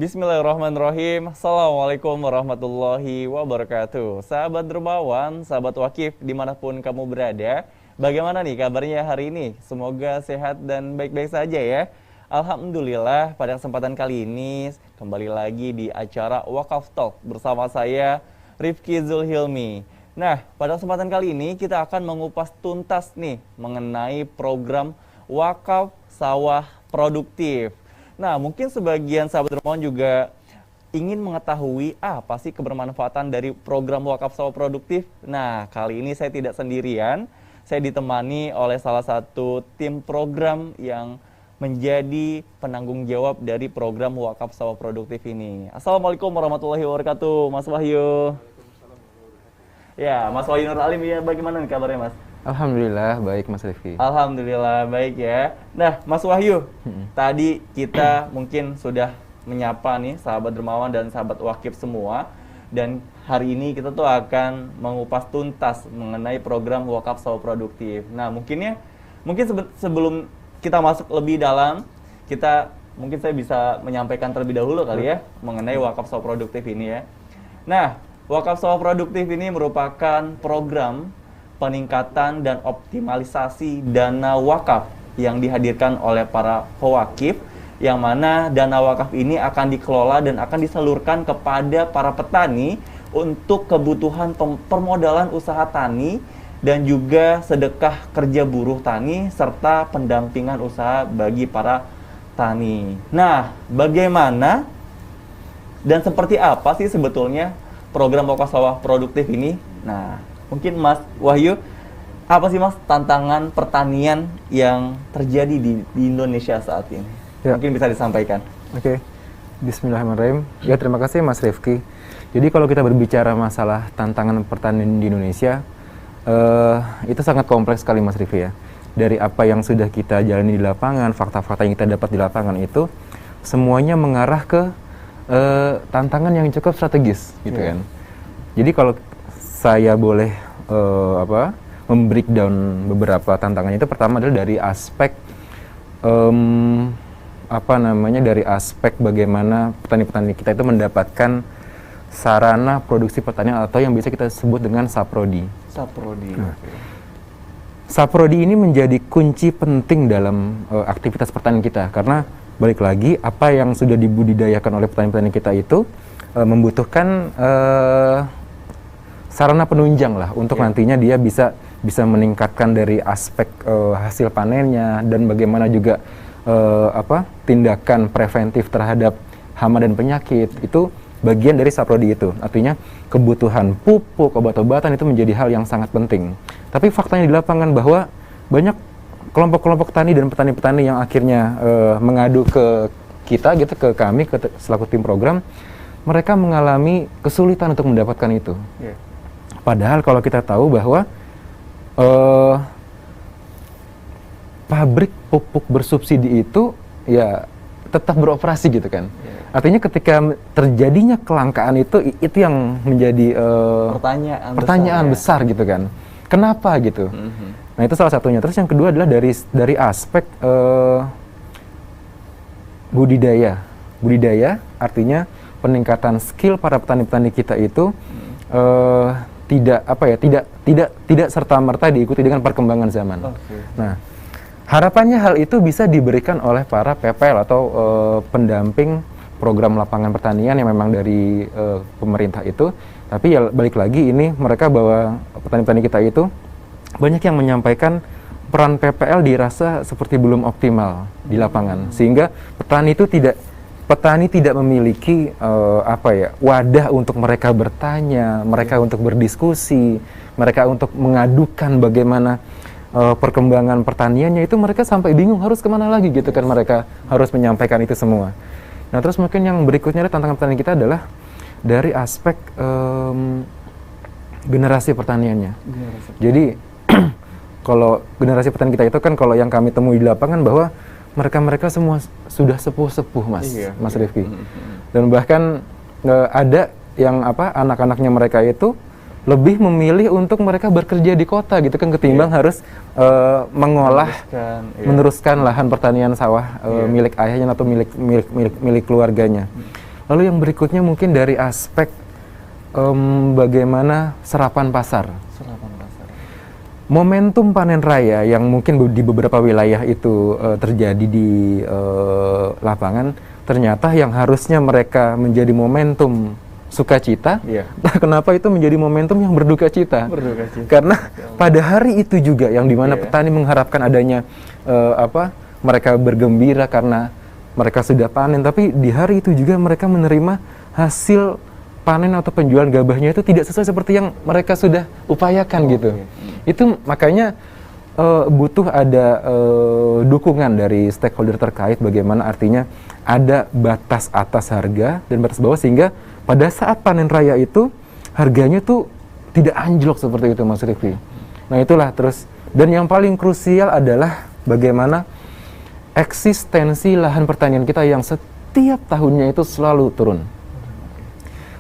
Bismillahirrahmanirrahim. Assalamualaikum warahmatullahi wabarakatuh. Sahabat Dermawan, sahabat Wakif, dimanapun kamu berada, bagaimana nih kabarnya hari ini? Semoga sehat dan baik-baik saja ya. Alhamdulillah, pada kesempatan kali ini kembali lagi di acara Wakaf Talk bersama saya Rifki Zulhilmi. Nah, pada kesempatan kali ini kita akan mengupas tuntas nih mengenai program Wakaf Sawah Produktif. Nah, mungkin sebagian sahabat dermawan juga ingin mengetahui apa sih kebermanfaatan dari program Wakaf Sawah Produktif. Nah, kali ini saya tidak sendirian. Saya ditemani oleh salah satu tim program yang menjadi penanggung jawab dari program Wakaf Sawah Produktif ini. Assalamualaikum warahmatullahi wabarakatuh, Mas Wahyu. Ya, Mas Wahyu Nur Alim, ya, bagaimana nih kabarnya, Mas? Alhamdulillah baik Mas Rifki. Alhamdulillah baik ya. Nah, Mas Wahyu, tadi kita mungkin sudah menyapa nih sahabat dermawan dan sahabat wakif semua. Dan hari ini kita tuh akan mengupas tuntas mengenai program Wakaf Sawah Produktif. Nah, mungkin sebelum kita masuk lebih dalam, mungkin saya bisa menyampaikan terlebih dahulu kali ya mengenai Wakaf Sawah Produktif ini ya. Nah, Wakaf Sawah Produktif ini merupakan program peningkatan dan optimalisasi dana wakaf yang dihadirkan oleh para pewakif, yang mana dana wakaf ini akan dikelola dan akan disalurkan kepada para petani untuk kebutuhan permodalan usaha tani dan juga sedekah kerja buruh tani serta pendampingan usaha bagi para tani. Nah, bagaimana dan seperti apa sih sebetulnya program Wakaf Sawah Produktif ini? Nah, mungkin Mas Wahyu, apa sih Mas tantangan pertanian yang terjadi di Indonesia saat ini? Ya. Mungkin bisa disampaikan. Oke, Bismillahirrahmanirrahim. Ya, terima kasih Mas Rifki. Jadi kalau kita berbicara masalah tantangan pertanian di Indonesia, itu sangat kompleks sekali Mas Rifki ya. Dari apa yang sudah kita jalani di lapangan, fakta-fakta yang kita dapat di lapangan itu, semuanya mengarah ke tantangan yang cukup strategis gitu kan. Jadi kalau saya boleh membreakdown beberapa tantangannya, itu pertama adalah dari aspek dari aspek bagaimana petani-petani kita itu mendapatkan sarana produksi pertanian atau yang bisa kita sebut dengan saprodi. Nah, saprodi ini menjadi kunci penting dalam aktivitas pertanian kita, karena balik lagi apa yang sudah dibudidayakan oleh petani-petani kita itu membutuhkan sarana penunjang lah untuk nantinya dia bisa meningkatkan dari aspek hasil panennya dan bagaimana juga tindakan preventif terhadap hama dan penyakit. Itu bagian dari saprodi itu. Artinya kebutuhan pupuk, obat-obatan itu menjadi hal yang sangat penting. Tapi faktanya di lapangan bahwa banyak kelompok-kelompok tani dan petani-petani yang akhirnya mengadu ke kita gitu, ke kami selaku tim program, mereka mengalami kesulitan untuk mendapatkan itu. Padahal kalau kita tahu bahwa pabrik pupuk bersubsidi itu ya tetap beroperasi gitu kan. Artinya ketika terjadinya kelangkaan itu yang menjadi pertanyaan besar gitu kan. Kenapa gitu? Nah, itu salah satunya. Terus yang kedua adalah dari aspek budidaya. Budidaya artinya peningkatan skill para petani-petani kita itu tidak serta-merta diikuti dengan perkembangan zaman. Nah, harapannya hal itu bisa diberikan oleh para PPL atau pendamping program lapangan pertanian yang memang dari pemerintah itu. Tapi ya balik lagi ini mereka bahwa petani-petani kita itu banyak yang menyampaikan peran PPL dirasa seperti belum optimal di lapangan, sehingga petani tidak memiliki wadah untuk mereka bertanya, mereka untuk berdiskusi, mereka untuk mengadukan bagaimana perkembangan pertaniannya. Itu mereka sampai bingung harus kemana lagi gitu kan, mereka harus menyampaikan itu semua. Nah, terus mungkin yang berikutnya tantangan petani kita adalah dari aspek generasi pertaniannya. Jadi kalau generasi petani kita itu kan, kalau yang kami temui di lapangan bahwa mereka semua sudah sepuh-sepuh Mas Rifki. Dan bahkan ada yang anak-anaknya mereka itu lebih memilih untuk mereka bekerja di kota gitu kan, ketimbang harus meneruskan lahan pertanian sawah milik ayahnya atau milik keluarganya. Lalu yang berikutnya mungkin dari aspek bagaimana serapan pasar. Momentum panen raya yang mungkin di beberapa wilayah itu terjadi di lapangan, ternyata yang harusnya mereka menjadi momentum sukacita, nah kenapa itu menjadi momentum yang berduka cita? Karena pada hari itu juga yang dimana petani mengharapkan adanya mereka bergembira karena mereka sudah panen, tapi di hari itu juga mereka menerima hasil panen atau penjualan gabahnya itu tidak sesuai seperti yang mereka sudah upayakan gitu. Itu makanya butuh ada dukungan dari stakeholder terkait, bagaimana artinya ada batas atas harga dan batas bawah, sehingga pada saat panen raya itu harganya tuh tidak anjlok seperti itu, Mas Rifki. Nah itulah terus, dan yang paling krusial adalah bagaimana eksistensi lahan pertanian kita yang setiap tahunnya itu selalu turun.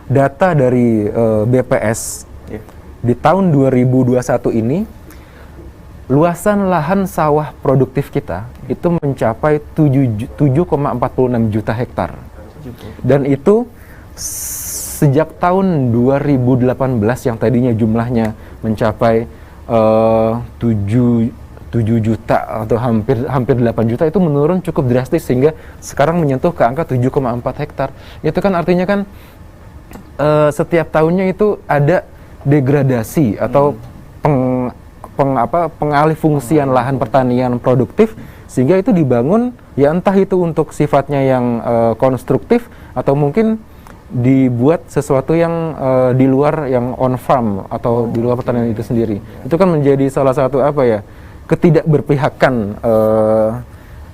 Data dari BPS di tahun 2021 ini, luasan lahan sawah produktif kita itu mencapai 7,46 juta hektar. Dan itu sejak tahun 2018 yang tadinya jumlahnya mencapai 7 juta atau hampir 8 juta, itu menurun cukup drastis sehingga sekarang menyentuh ke angka 7,4 hektar. Itu kan artinya kan setiap tahunnya itu ada degradasi atau pengalih fungsian lahan pertanian produktif, sehingga itu dibangun ya entah itu untuk sifatnya yang konstruktif atau mungkin dibuat sesuatu yang di luar, yang on farm atau di luar pertanian itu sendiri. Itu kan menjadi salah satu ketidakberpihakan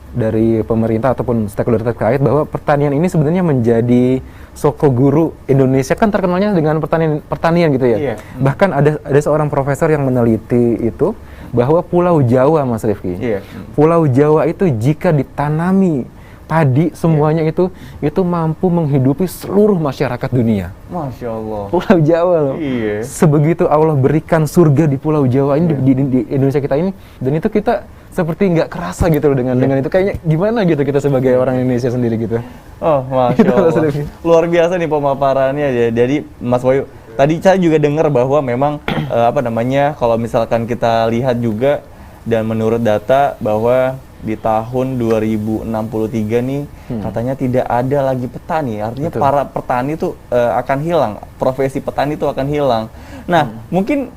dari pemerintah ataupun stakeholder terkait, bahwa pertanian ini sebenarnya menjadi soko guru Indonesia, kan terkenalnya dengan pertanian gitu ya. Bahkan ada seorang profesor yang meneliti itu bahwa Pulau Jawa, Mas Rifki, Pulau Jawa itu jika ditanami padi semuanya itu mampu menghidupi seluruh masyarakat dunia. Masya Allah. Pulau Jawa loh. Sebegitu Allah berikan surga di Pulau Jawa ini, di Indonesia kita ini, dan itu kita seperti nggak kerasa gitu loh dengan itu, kayaknya gimana gitu kita sebagai orang Indonesia sendiri gitu. Oh, Masya Allah. Luar biasa nih pemaparannya ya. Jadi Mas Wahyu, tadi saya juga dengar bahwa memang kalau misalkan kita lihat juga dan menurut data bahwa di tahun 2063 nih katanya tidak ada lagi petani. Artinya para petani itu akan hilang, profesi petani itu akan hilang. Nah, mungkin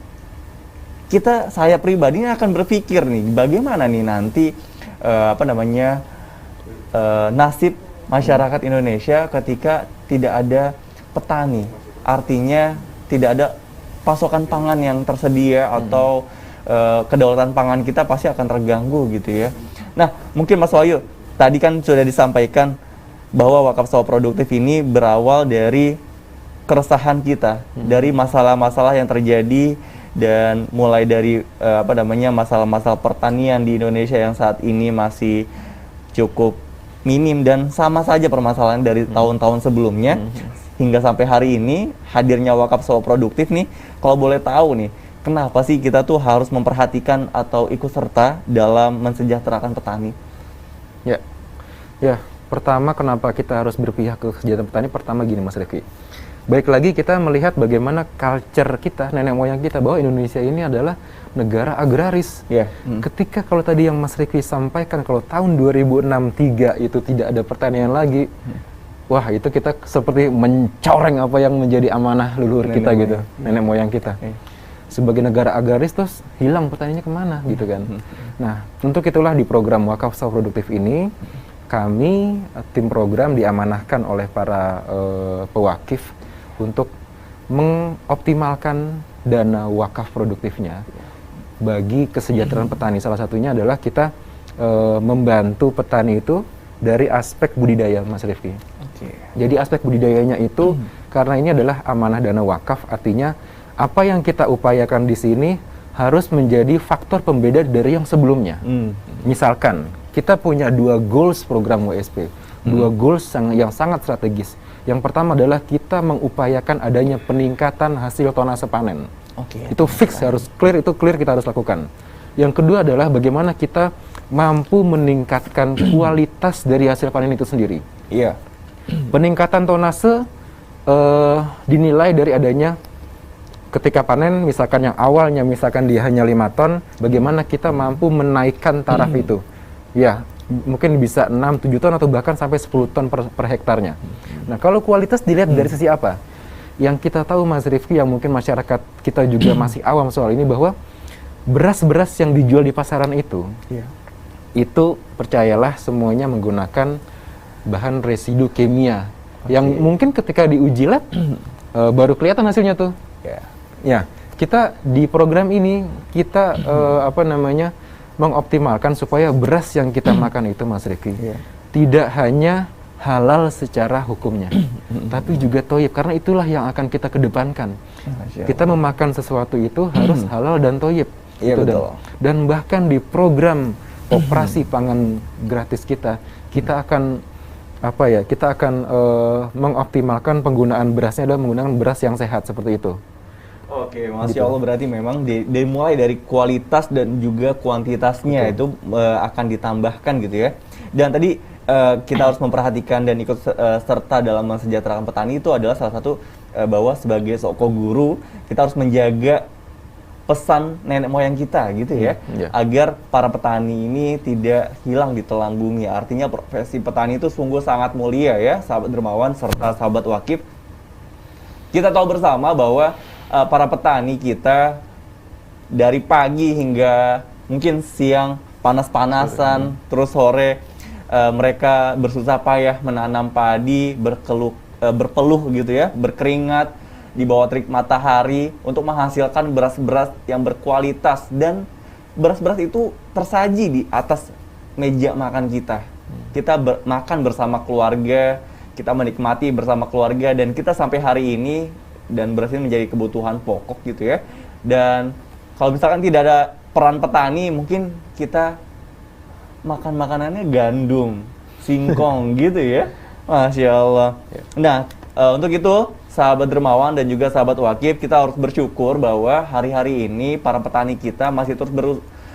saya pribadi akan berpikir nih, bagaimana nih nanti nasib masyarakat Indonesia ketika tidak ada petani. Artinya tidak ada pasokan pangan yang tersedia atau kedaulatan pangan kita pasti akan terganggu gitu ya. Nah, mungkin Mas Wahyu, tadi kan sudah disampaikan bahwa wakaf sawah produktif ini berawal dari keresahan kita, dari masalah-masalah yang terjadi, dan mulai dari masalah-masalah pertanian di Indonesia yang saat ini masih cukup minim dan sama saja permasalahan dari tahun-tahun sebelumnya hingga sampai hari ini hadirnya wakaf sawah produktif nih. Kalau boleh tahu nih, kenapa sih kita tuh harus memperhatikan atau ikut serta dalam mensejahterakan petani? Ya, pertama kenapa kita harus berpihak ke kesejahteraan petani? Pertama gini, Mas Rifki, baik lagi kita melihat bagaimana culture kita, nenek moyang kita, bahwa Indonesia ini adalah negara agraris. Ketika kalau tadi yang Mas Rifki sampaikan, kalau tahun 2063 itu tidak ada pertanian lagi, wah itu kita seperti mencoreng apa yang menjadi amanah leluhur kita gitu, nenek moyang kita. Sebagai negara agraris terus hilang pertaniannya kemana gitu kan. Nah, untuk itulah di program wakaf sawah produktif ini, kami tim program diamanahkan oleh para pewakif untuk mengoptimalkan dana wakaf produktifnya bagi kesejahteraan petani. Salah satunya adalah kita membantu petani itu dari aspek budidaya, Mas Rifki. Jadi aspek budidayanya itu karena ini adalah amanah dana wakaf, artinya apa yang kita upayakan di sini harus menjadi faktor pembeda dari yang sebelumnya. Misalkan kita punya 2 goals program WSP, 2 goals yang sangat strategis. Yang pertama adalah kita mengupayakan adanya peningkatan hasil tonase panen. Itu fix, harus clear, itu clear kita harus lakukan. Yang kedua adalah bagaimana kita mampu meningkatkan kualitas dari hasil panen itu sendiri. Peningkatan tonase dinilai dari adanya ketika panen, misalkan yang awalnya misalkan dia hanya 5 ton, bagaimana kita mampu menaikkan taraf itu. Ya, mungkin bisa 6-7 ton atau bahkan sampai 10 ton per hektarnya. Nah, kalau kualitas dilihat dari sisi apa? Yang kita tahu Mas Rifki, yang mungkin masyarakat kita juga masih awam soal ini, bahwa beras-beras yang dijual di pasaran itu, itu percayalah semuanya menggunakan bahan residu kimia yang mungkin ketika diuji lab baru kelihatan hasilnya tuh. Ya, kita di program ini kita mengoptimalkan supaya beras yang kita makan itu, Mas Rifki, tidak hanya halal secara hukumnya, tapi juga thayyib, karena itulah yang akan kita kedepankan. Kita memakan sesuatu itu harus halal dan thayyib. Dan bahkan di program operasi pangan gratis kita akan mengoptimalkan penggunaan berasnya adalah menggunakan beras yang sehat seperti itu. Oke, Masya Allah, berarti memang mulai dari kualitas dan juga kuantitasnya itu akan ditambahkan gitu ya. Dan tadi kita harus memperhatikan dan ikut serta dalam mensejahterakan petani itu adalah salah satu bahwa sebagai soko guru kita harus menjaga pesan nenek moyang kita gitu ya, agar para petani ini tidak hilang di telan bumi. Artinya profesi petani itu sungguh sangat mulia ya, sahabat dermawan serta sahabat wakif. Kita tahu bersama bahwa para petani kita dari pagi hingga mungkin siang panas-panasan, terus sore mereka bersusah payah menanam padi, berpeluh gitu ya, berkeringat di bawah terik matahari untuk menghasilkan beras-beras yang berkualitas, dan beras-beras itu tersaji di atas meja makan kita. Kita makan bersama keluarga, kita menikmati bersama keluarga, dan kita sampai hari ini, dan beras ini menjadi kebutuhan pokok gitu ya. Dan kalau misalkan tidak ada peran petani, mungkin kita makan makanannya gandum, singkong gitu ya. Masya Allah. Nah, untuk itu sahabat dermawan dan juga sahabat wakif, kita harus bersyukur bahwa hari-hari ini para petani kita masih terus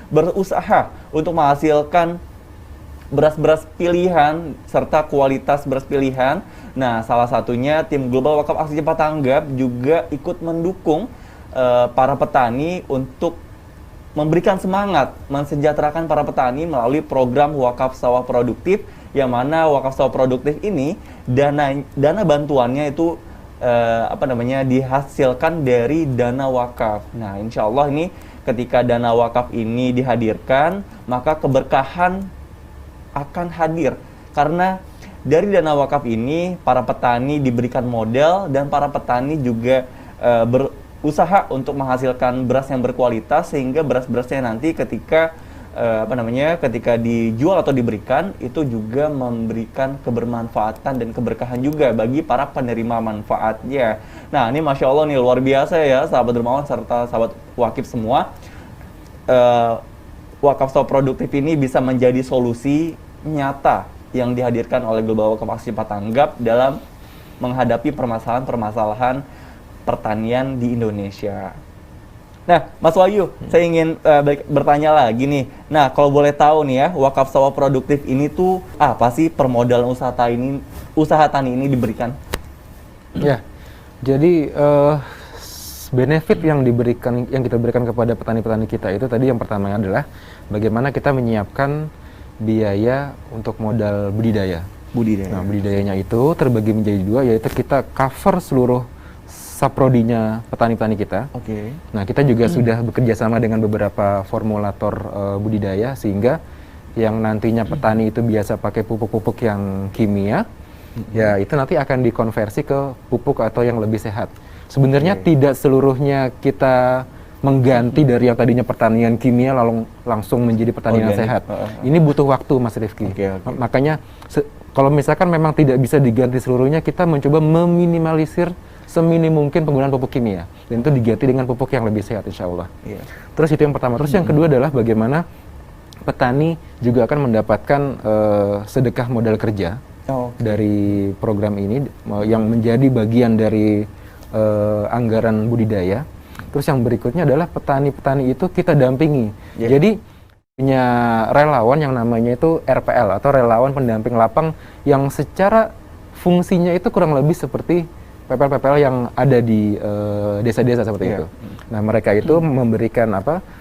berusaha untuk menghasilkan beras-beras pilihan serta kualitas beras pilihan. Nah, salah satunya tim Global Wakaf Aksi Cepat Tanggap juga ikut mendukung para petani untuk memberikan semangat mensejahterakan para petani melalui program Wakaf Sawah Produktif, yang mana Wakaf Sawah Produktif ini dana bantuannya itu dihasilkan dari dana wakaf. Nah, insya Allah ini ketika dana wakaf ini dihadirkan, maka keberkahan akan hadir, karena dari dana wakaf ini para petani diberikan modal, dan para petani juga berusaha untuk menghasilkan beras yang berkualitas, sehingga beras-berasnya nanti ketika ketika dijual atau diberikan itu juga memberikan kebermanfaatan dan keberkahan juga bagi para penerima manfaatnya. Nah, ini Masya Allah nih, luar biasa ya sahabat dermawan serta sahabat wakif semua. Wakaf Sawah Produktif ini bisa menjadi solusi nyata yang dihadirkan oleh Global Wakaf Aksi Cepat Tanggap dalam menghadapi permasalahan-permasalahan pertanian di Indonesia. Nah, Mas Wahyu, saya ingin bertanya lagi nih. Nah, kalau boleh tahu nih ya, Wakaf Sawah Produktif ini tuh apa sih permodalan usaha tani ini diberikan? Ya, jadi benefit yang kita berikan kepada petani-petani kita itu tadi yang pertama adalah bagaimana kita menyiapkan biaya untuk modal budidaya. Nah, budidayanya itu terbagi menjadi dua, yaitu kita cover seluruh saprodinya petani-petani kita. Nah, kita juga sudah bekerja sama dengan beberapa formulator budidaya, sehingga yang nantinya petani itu biasa pakai pupuk-pupuk yang kimia, ya itu nanti akan dikonversi ke pupuk atau yang lebih sehat. Sebenarnya tidak seluruhnya kita mengganti dari yang tadinya pertanian kimia lalu langsung menjadi pertanian sehat. Ini butuh waktu, Mas Rifki. Makanya kalau misalkan memang tidak bisa diganti seluruhnya, kita mencoba meminimalisir seminim mungkin penggunaan pupuk kimia, dan itu diganti dengan pupuk yang lebih sehat, insya Allah. Terus itu yang pertama. Terus yang kedua adalah bagaimana petani juga akan mendapatkan sedekah modal kerja dari program ini, yang menjadi bagian dari anggaran budidaya. Terus yang berikutnya adalah petani-petani itu kita dampingi. Jadi punya relawan yang namanya itu RPL atau relawan pendamping lapang, yang secara fungsinya itu kurang lebih seperti PPL-PPL yang ada di desa-desa seperti itu. Nah, mereka itu memberikan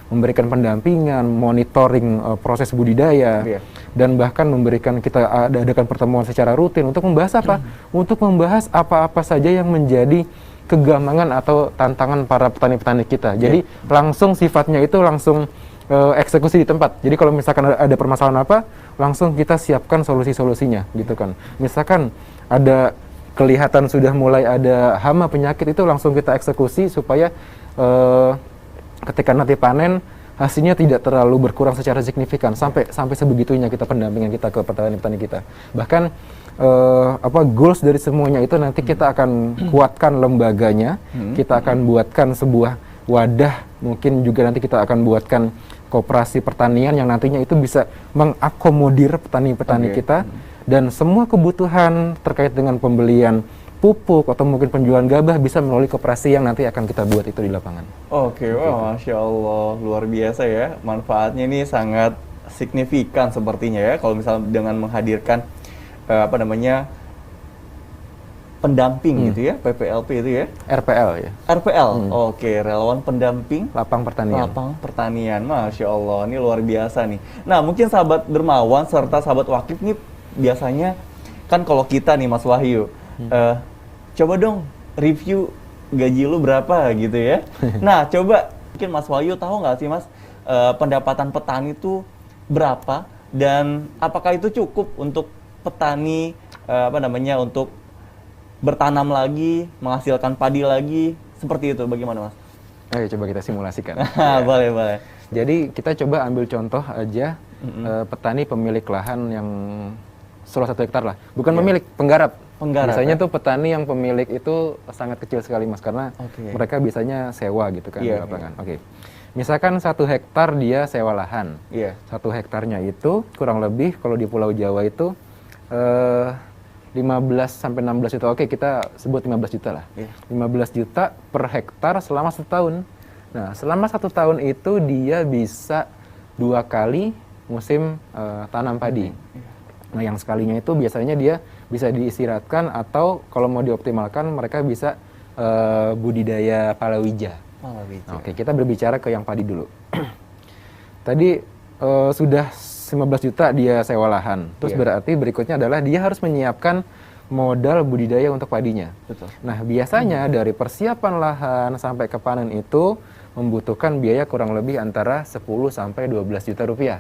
memberikan pendampingan, monitoring proses budidaya, dan bahkan memberikan kita adakan pertemuan secara rutin untuk membahas apa? Untuk membahas apa-apa saja yang menjadi kegambangan atau tantangan para petani-petani kita. Jadi langsung sifatnya itu langsung eksekusi di tempat. Jadi kalau misalkan ada permasalahan apa, langsung kita siapkan solusi-solusinya gitu kan. Misalkan ada kelihatan sudah mulai ada hama penyakit, itu langsung kita eksekusi supaya ketika nanti panen hasilnya tidak terlalu berkurang secara signifikan, sampai sebegitunya kita pendampingan kita ke petani-petani kita. Bahkan goals dari semuanya itu nanti kita akan kuatkan lembaganya, kita akan buatkan sebuah wadah, mungkin juga nanti kita akan buatkan koperasi pertanian yang nantinya itu bisa mengakomodir petani-petani kita, dan semua kebutuhan terkait dengan pembelian pupuk atau mungkin penjualan gabah bisa melalui koperasi yang nanti akan kita buat itu di lapangan. Oke, wah, Masya Allah, luar biasa ya. Manfaatnya ini sangat signifikan sepertinya ya, kalau misalnya dengan menghadirkan pendamping gitu ya, PPLP itu ya? RPL ya. RPL, oke, relawan pendamping lapang pertanian. Lapang pertanian, Masya Allah, ini luar biasa nih. Nah, mungkin sahabat dermawan serta sahabat wakif nih, biasanya kan kalau kita nih Mas Wahyu, coba dong review gaji lu berapa gitu ya. Nah, coba mungkin Mas Wahyu tahu nggak sih Mas, pendapatan petani itu berapa, dan apakah itu cukup untuk petani untuk bertanam lagi, menghasilkan padi lagi, seperti itu, bagaimana Mas? Ayo coba kita simulasikan. Boleh. Jadi kita coba ambil contoh aja petani pemilik lahan yang 1 hektar lah, bukan pemilik, penggarap. Biasanya tuh petani yang pemilik itu sangat kecil sekali Mas, karena mereka biasanya sewa gitu kan di lapangan. Misalkan 1 hektar dia sewa lahan. 1 hektarnya itu kurang lebih kalau di Pulau Jawa itu 15 sampai 16 juta. Oke, kita sebut 15 juta lah. 15 juta per hektar selama 1 tahun. Nah, selama 1 tahun itu dia bisa 2 kali musim tanam padi. Nah, yang sekalinya itu biasanya dia bisa diistirahatkan, atau kalau mau dioptimalkan mereka bisa budidaya palawija. Oke, kita berbicara ke yang padi dulu. Tadi sudah 15 juta dia sewa lahan. Terus berarti berikutnya adalah dia harus menyiapkan modal budidaya untuk padinya. Betul. Nah, biasanya dari persiapan lahan sampai ke panen itu membutuhkan biaya kurang lebih antara 10 sampai 12 juta rupiah.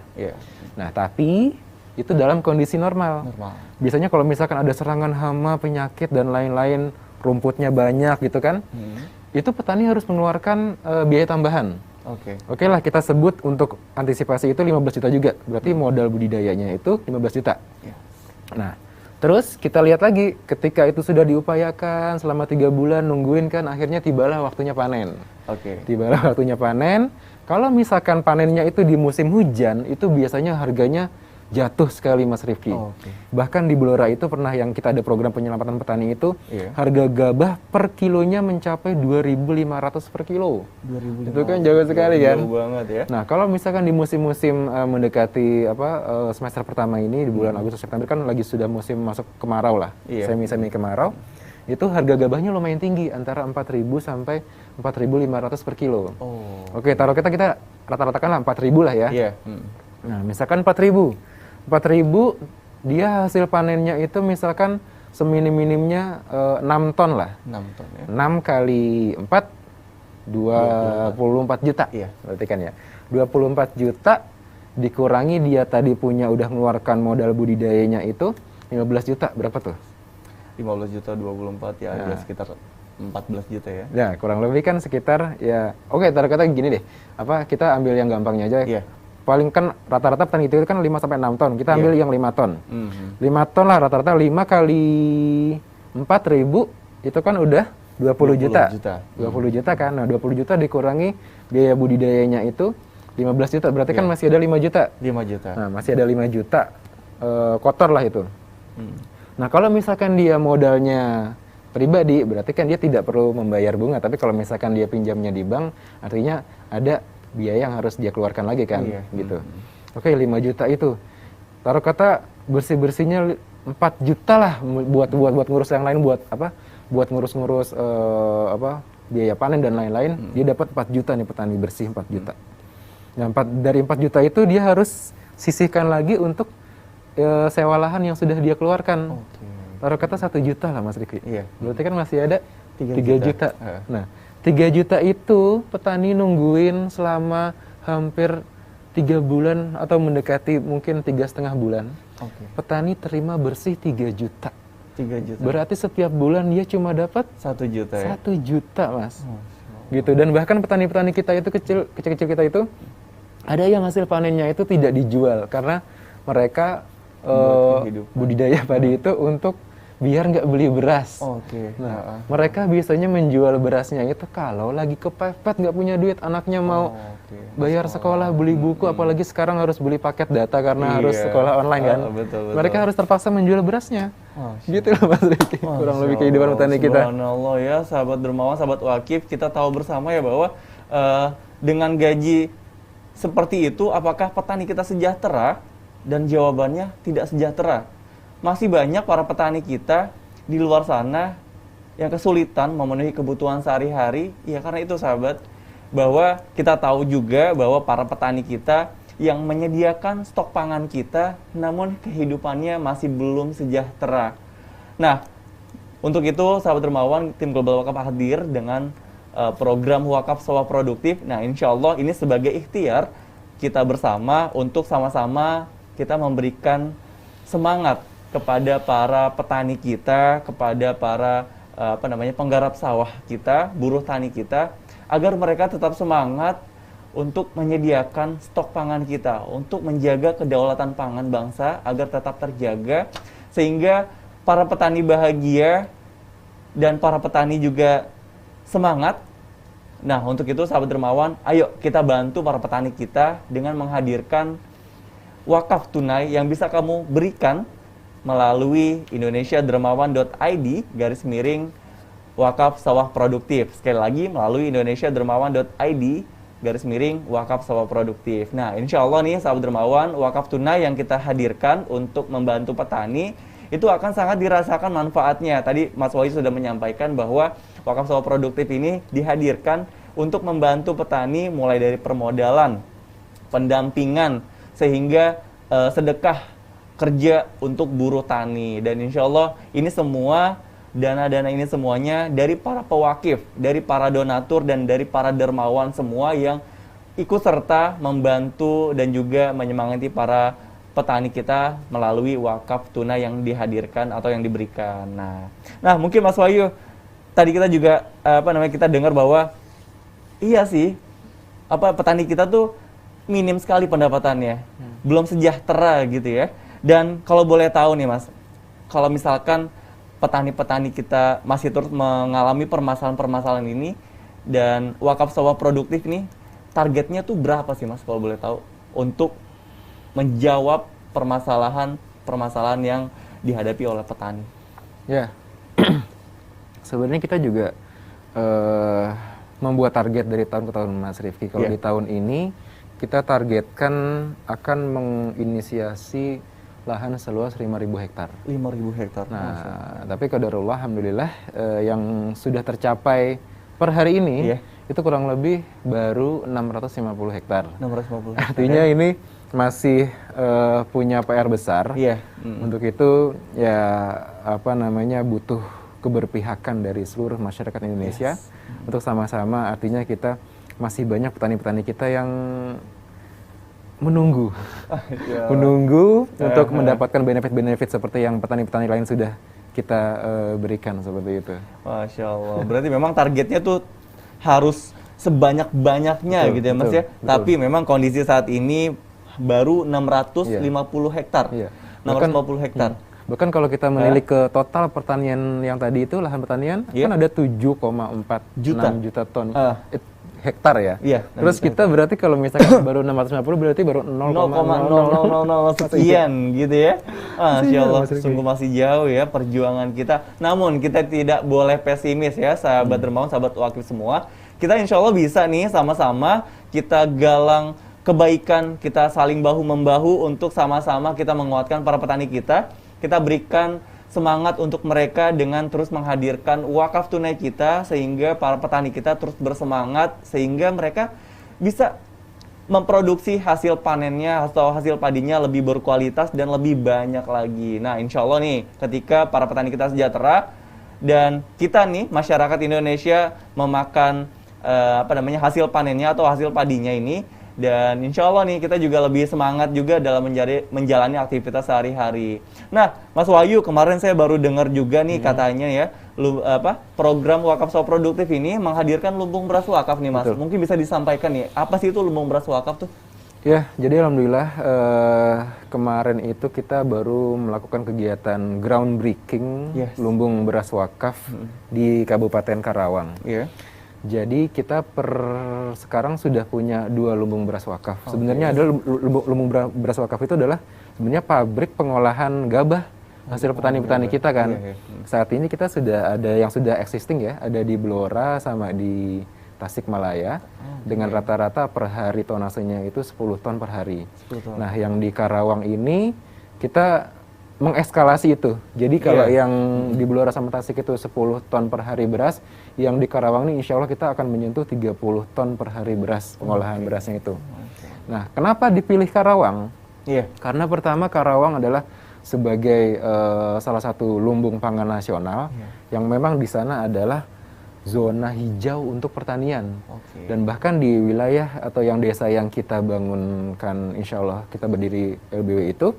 Nah, tapi itu dalam kondisi normal. Biasanya kalau misalkan ada serangan hama, penyakit dan lain-lain, rumputnya banyak gitu kan, itu petani harus mengeluarkan biaya tambahan. Oke lah, kita sebut untuk antisipasi itu 15 juta juga. Berarti modal budidayanya itu 15 juta. Nah, terus kita lihat lagi, ketika itu sudah diupayakan selama 3 bulan, nungguin kan, akhirnya tibalah waktunya panen. Tibalah waktunya panen. Kalau misalkan panennya itu di musim hujan, itu biasanya harganya jatuh sekali Mas Rifki. Bahkan di Blora itu pernah yang kita ada program penyelamatan petani itu, harga gabah per kilonya mencapai 2.500 per kilo. 2.500. Itu kan jauh sekali kan? Jauh banget ya. Nah, kalau misalkan di musim-musim mendekati semester pertama ini, di bulan Agustus September kan lagi sudah musim masuk kemarau lah, semi kemarau. Itu harga gabahnya lumayan tinggi, antara 4.000 sampai 4.500 per kilo. Oke, taruh kita rata-ratakan lah 4.000 lah ya. Nah, misalkan 4.000 dia hasil panennya itu misalkan seminim-minimnya 6 ton lah. 6 ton ya. 6 kali 4 24 juta. Berarti kan ya. 24 juta dikurangi dia tadi punya udah mengeluarkan modal budidayanya itu 15 juta. Berapa tuh? 15 juta 24 ya, ada sekitar 14 juta ya. Ya, kurang lebih kan sekitar ya. Oke, taruh kata gini deh. Kita ambil yang gampangnya aja. Paling kan rata-rata petani itu kan 5 sampai 6 ton. Kita ambil yang 5 ton. 5 ton lah rata-rata, 5 kali 4.000 itu kan udah 20 juta. 20 juta kan. Nah, 20 juta dikurangi biaya budidayanya itu 15 juta. Berarti kan masih ada 5 juta. 5 juta. Nah, masih ada 5 juta kotor lah itu. Nah, kalau misalkan dia modalnya pribadi, berarti kan dia tidak perlu membayar bunga. Tapi kalau misalkan dia pinjamnya di bank, artinya ada biaya yang harus dia keluarkan lagi kan, gitu. Oke, 5 juta itu. Taruh kata bersih-bersihnya 4 juta lah buat ngurus yang lain, buat apa? Buat ngurus-ngurus biaya panen dan lain-lain. Dia dapat 4 juta nih, petani bersih 4 juta. Nah, dari 4 juta itu dia harus sisihkan lagi untuk sewa lahan yang sudah dia keluarkan. Taruh kata 1 juta lah Mas Riki. Iya. Berarti kan masih ada 3 juta. Heeh. Nah, 3 juta itu petani nungguin selama hampir 3 bulan atau mendekati mungkin 3,5 bulan. Petani terima bersih 3 juta. 3 juta. Berarti setiap bulan dia cuma dapat 1 juta ya. 1 juta, Mas. Gitu. Dan bahkan petani-petani kita itu kecil-kecil kita itu ada yang hasil panennya itu tidak dijual karena mereka budidaya padi itu untuk biar nggak beli beras. Nah, mereka biasanya menjual berasnya itu kalau lagi kepepet nggak punya duit, anaknya mau bayar sekolah, beli buku, apalagi sekarang harus beli paket data karena harus sekolah online kan. Betul. Mereka harus terpaksa menjual berasnya. Gitu loh Mas Riki, kurang lebih kehidupan petani kita. Subhanallah ya, sahabat dermawan, sahabat wakif, kita tahu bersama ya bahwa dengan gaji seperti itu, apakah petani kita sejahtera? Dan jawabannya tidak sejahtera. Masih banyak para petani kita di luar sana yang kesulitan memenuhi kebutuhan sehari-hari. Ya karena itu sahabat, bahwa kita tahu juga bahwa para petani kita yang menyediakan stok pangan kita, namun kehidupannya masih belum sejahtera. Nah, untuk itu sahabat dermawan, tim Global Wakaf hadir dengan program Wakaf Sawah Produktif. Nah, insya Allah ini sebagai ikhtiar kita bersama untuk sama-sama kita memberikan semangat kepada para petani kita, kepada para penggarap sawah kita, buruh tani kita, agar mereka tetap semangat untuk menyediakan stok pangan kita, untuk menjaga kedaulatan pangan bangsa agar tetap terjaga, sehingga para petani bahagia dan para petani juga semangat. Nah, untuk itu sahabat dermawan, ayo kita bantu para petani kita dengan menghadirkan wakaf tunai yang bisa kamu berikan melalui indonesiadermawan.id/wakaf sawah produktif. Sekali lagi, melalui indonesiadermawan.id/wakaf sawah produktif. Nah, insya Allah nih sahabat dermawan, wakaf tunai yang kita hadirkan untuk membantu petani itu akan sangat dirasakan manfaatnya. Tadi Mas Wahyu sudah menyampaikan bahwa wakaf sawah produktif ini dihadirkan untuk membantu petani mulai dari permodalan, pendampingan, sehingga sedekah kerja untuk buruh tani. Dan insya Allah ini semua, dana-dana ini semuanya dari para pewakif, dari para donatur, dan dari para dermawan semua yang ikut serta membantu dan juga menyemangati para petani kita melalui wakaf tunai yang dihadirkan atau yang diberikan. Nah mungkin Mas Wahyu, tadi kita juga kita dengar bahwa iya sih, petani kita tuh minim sekali pendapatannya, belum sejahtera gitu ya. Dan kalau boleh tahu nih Mas, kalau misalkan petani-petani kita masih terus mengalami permasalahan-permasalahan ini, dan wakaf sawah produktif ini targetnya tuh berapa sih Mas kalau boleh tahu untuk menjawab permasalahan yang dihadapi oleh petani? Ya, sebenarnya kita juga membuat target dari tahun ke tahun Mas Rifki. Kalau di tahun ini kita targetkan akan menginisiasi lahan seluas 5.000 hektar. 5.000 hektar. Nah, tapi qadarullah alhamdulillah yang sudah tercapai per hari ini itu kurang lebih baru 650 hektar. 650 hektar. Artinya ini masih punya PR besar. Untuk itu ya butuh keberpihakan dari seluruh masyarakat Indonesia untuk sama-sama, artinya kita masih banyak petani-petani kita yang menunggu untuk mendapatkan benefit-benefit seperti yang petani-petani lain sudah kita berikan seperti itu. Masya Allah. Berarti memang targetnya tuh harus sebanyak-banyaknya gitu ya Mas ya. Betul. Tapi memang kondisi saat ini baru 650 hektar. 650 hektar. Bahkan kalau kita menilik ke total pertanian yang tadi itu, lahan pertanian kan ada 7,46 juta ton hektar ya. Terus kita berarti kalau misalkan baru 650 berarti baru 0,000 sekian gitu ya. Masya Allah, sungguh masih jauh ya perjuangan kita. Namun kita tidak boleh pesimis ya sahabat dermawan, sahabat wakif semua. Kita insya Allah bisa nih sama-sama kita galang kebaikan, kita saling bahu-membahu untuk sama-sama kita menguatkan para petani kita kita berikan semangat untuk mereka dengan terus menghadirkan wakaf tunai kita, sehingga para petani kita terus bersemangat, sehingga mereka bisa memproduksi hasil panennya atau hasil padinya lebih berkualitas dan lebih banyak lagi. Nah, insya Allah nih, ketika para petani kita sejahtera dan kita nih masyarakat Indonesia memakan hasil panennya atau hasil padinya ini, dan insya Allah nih kita juga lebih semangat juga dalam menjalani aktivitas sehari-hari. Nah, Mas Wahyu, kemarin saya baru dengar juga nih katanya ya, program wakaf sawah produktif ini menghadirkan lumbung beras wakaf nih Mas. Betul. Mungkin bisa disampaikan nih, apa sih itu lumbung beras wakaf tuh? Ya, jadi alhamdulillah kemarin itu kita baru melakukan kegiatan groundbreaking lumbung beras wakaf di Kabupaten Karawang. Jadi kita sekarang sudah punya 2 lumbung beras wakaf. Sebenarnya ada lumbung beras wakaf itu adalah sebenarnya pabrik pengolahan gabah hasil petani-petani kita kan. Saat ini kita sudah ada yang sudah existing ya, ada di Blora sama di Tasikmalaya dengan rata-rata per hari tonasenya itu 10 ton per hari. Nah, yang di Karawang ini kita mengeskalasi itu. Jadi kalau yang di Blora sama Tasik itu 10 ton per hari beras, yang di Karawang ini insya Allah kita akan menyentuh 30 ton per hari beras, pengolahan berasnya itu. Nah, kenapa dipilih Karawang? Karena pertama Karawang adalah sebagai salah satu lumbung pangan nasional yang memang di sana adalah zona hijau untuk pertanian. Dan bahkan di wilayah atau yang desa yang kita bangunkan, insya Allah kita berdiri LBW itu,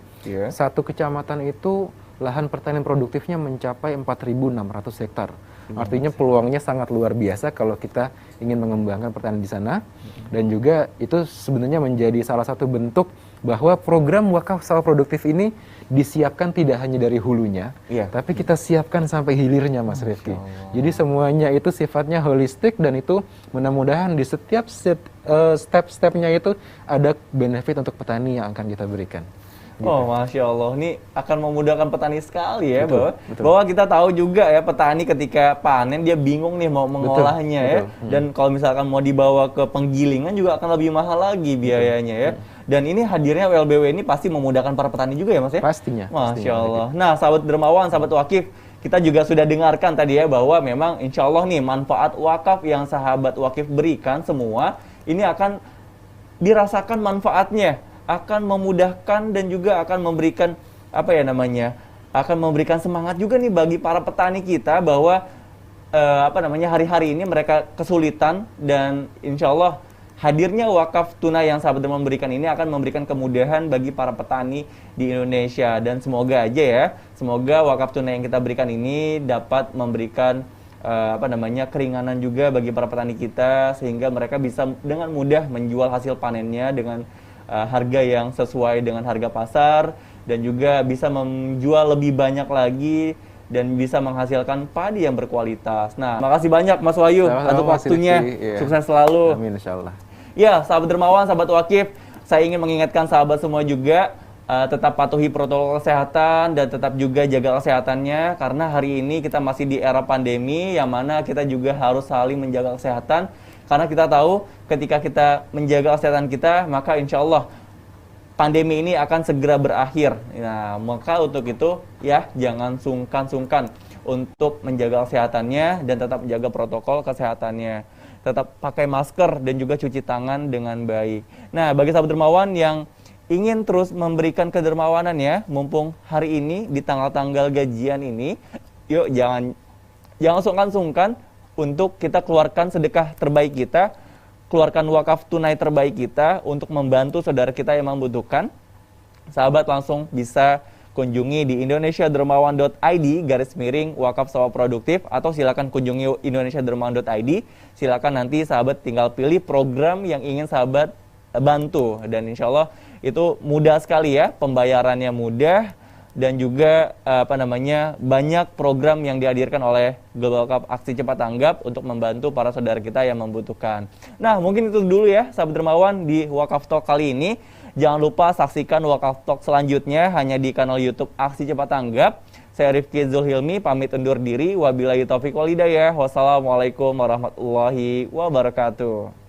satu kecamatan itu lahan pertanian produktifnya mencapai 4.600 hektar. Artinya peluangnya sangat luar biasa kalau kita ingin mengembangkan pertanian di sana. Dan juga itu sebenarnya menjadi salah satu bentuk bahwa program wakaf sawah produktif ini disiapkan tidak hanya dari hulunya, tapi kita siapkan sampai hilirnya, Mas Rifki. Jadi semuanya itu sifatnya holistik, dan itu mudah-mudahan di setiap step-stepnya itu ada benefit untuk petani yang akan kita berikan. Gitu. Oh, Masya Allah, ini akan memudahkan petani sekali ya. Bahwa kita tahu juga ya, petani ketika panen dia bingung nih mau mengolahnya ya. Dan kalau misalkan mau dibawa ke penggilingan juga akan lebih mahal lagi biayanya ya. Dan ini hadirnya WLBW ini pasti memudahkan para petani juga ya Mas ya? Pastinya. Masya Allah. Nah, sahabat dermawan, sahabat wakif, kita juga sudah dengarkan tadi ya bahwa memang insya Allah nih manfaat wakaf yang sahabat wakif berikan semua ini akan dirasakan manfaatnya, akan memudahkan dan juga akan memberikan akan memberikan semangat juga nih bagi para petani kita bahwa hari-hari ini mereka kesulitan, dan insya Allah hadirnya wakaf tunai yang sahabat dermawan memberikan ini akan memberikan kemudahan bagi para petani di Indonesia. Dan semoga aja ya, semoga wakaf tunai yang kita berikan ini dapat memberikan keringanan juga bagi para petani kita, sehingga mereka bisa dengan mudah menjual hasil panennya dengan harga yang sesuai dengan harga pasar, dan juga bisa menjual lebih banyak lagi dan bisa menghasilkan padi yang berkualitas. Nah, makasih banyak Mas Wahyu untuk waktunya. Sukses selalu. Amin, insyaallah. Ya, sahabat dermawan, sahabat wakif, saya ingin mengingatkan sahabat semua juga tetap patuhi protokol kesehatan dan tetap juga jaga kesehatannya, karena hari ini kita masih di era pandemi yang mana kita juga harus saling menjaga kesehatan, karena kita tahu ketika kita menjaga kesehatan kita, maka insya Allah pandemi ini akan segera berakhir. Nah, maka untuk itu ya jangan sungkan-sungkan untuk menjaga kesehatannya dan tetap menjaga protokol kesehatannya. Tetap pakai masker dan juga cuci tangan dengan baik. Nah, bagi sahabat dermawan yang ingin terus memberikan kedermawanan ya, mumpung hari ini di tanggal-tanggal gajian ini, yuk jangan sungkan-sungkan untuk kita keluarkan sedekah terbaik kita, keluarkan wakaf tunai terbaik kita untuk membantu saudara kita yang membutuhkan. Sahabat langsung bisa kunjungi di indonesiadermawan.id/wakaf sawah produktif, atau silakan kunjungi indonesiadermawan.id. Silakan nanti sahabat tinggal pilih program yang ingin sahabat bantu, dan insya Allah itu mudah sekali ya, pembayarannya mudah, dan juga banyak program yang dihadirkan oleh Global Cup Aksi Cepat Tanggap untuk membantu para saudara kita yang membutuhkan. Nah, mungkin itu dulu ya sahabat dermawan di Wakaf Talk kali ini. Jangan lupa saksikan Wakaf Talk selanjutnya hanya di kanal YouTube Aksi Cepat Tanggap. Saya Rifki Zulhilmi pamit undur diri. Wabillahi taufiq wal hidayah. Wassalamualaikum warahmatullahi wabarakatuh.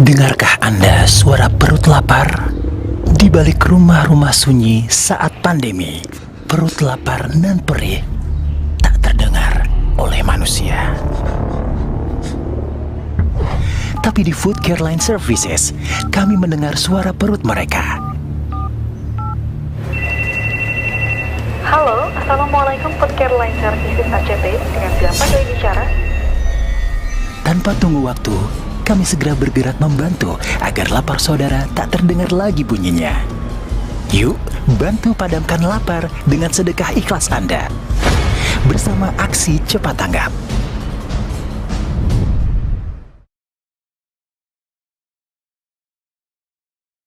Dengarkah Anda suara perut lapar? Di balik rumah-rumah sunyi saat pandemi, perut lapar nan perih tak terdengar oleh manusia. Tapi di Food Care Line Services, kami mendengar suara perut mereka. Halo, Assalamualaikum Food Care Line Services ACT. Dengan siapa saya bicara? Tanpa tunggu waktu, kami segera bergerak membantu agar lapar saudara tak terdengar lagi bunyinya. Yuk, bantu padamkan lapar dengan sedekah ikhlas Anda. Bersama aksi cepat tanggap.